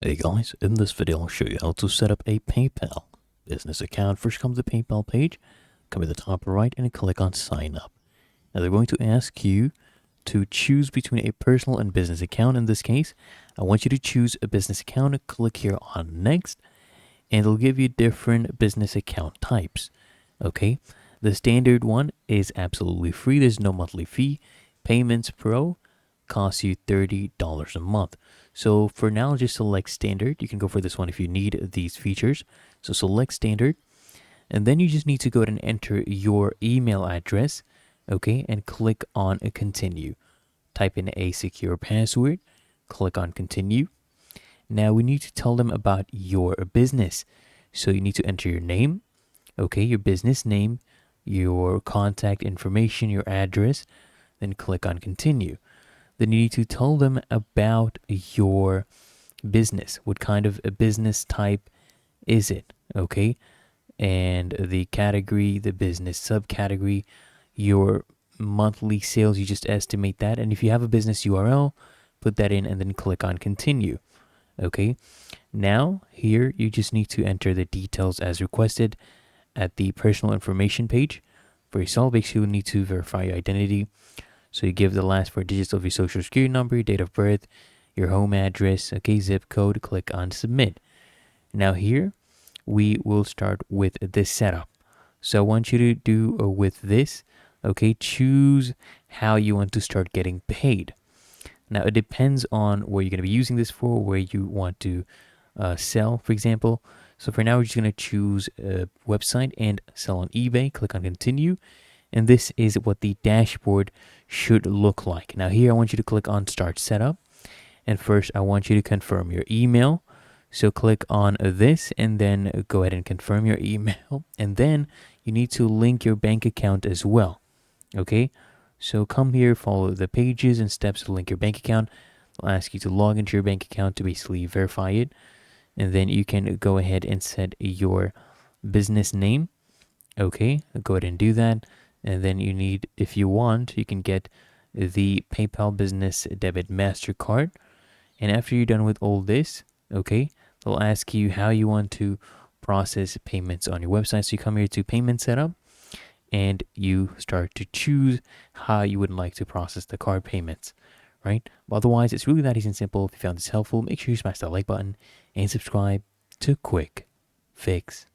Hey guys, in this video I'll show you how to set up a PayPal business account. First come to the PayPal page, come to the top right and click on sign up. Now they're going to ask you to choose between a personal and business account. In this case, I want you to choose a business account, click here on next, and it'll give you different business account types. Okay, the standard one is absolutely free, there's no monthly fee. Payments Pro costs you $30 a month. So for now, just select standard. You can go for this one if you need these features. So select standard, and then you just need to go ahead and enter your email address, okay, and click on continue. Type in a secure password, click on continue. Now we need to tell them about your business. So you need to enter your name, okay, your business name, your contact information, your address, then click on continue. Then you need to tell them about your business. What kind of a business type is it? Okay. And the category, the business subcategory, your monthly sales, you just estimate that. And if you have a business URL, put that in and then click on continue. Okay. Now, here you just need to enter the details as requested at the personal information page. For yourself, basically, you need to verify your identity. So you give the last 4 digits of your social security number, your date of birth, your home address, okay, zip code, click on submit. Now here, we will start with this setup. So I want you to do with this, okay, choose how you want to start getting paid. Now it depends on where you're going to be using this for, where you want to sell, for example. So for now, we're just going to choose a website and sell on eBay, click on continue. And this is what the dashboard should look like. Now here I want you to click on start setup, and first I want you to confirm your email. So click on this and then go ahead and confirm your email, and then you need to link your bank account as well. Okay, so come here, follow the pages and steps to link your bank account. I'll ask you to log into your bank account to basically verify it, and then you can go ahead and set your business name. Okay, go ahead and do that. And then you need, if you want, you can get the PayPal Business Debit MasterCard. And after you're done with all this, okay, they'll ask you how you want to process payments on your website. So you come here to payment setup and you start to choose how you would like to process the card payments, right? But otherwise, it's really that easy and simple. If you found this helpful, make sure you smash that like button and subscribe to Quick Fix.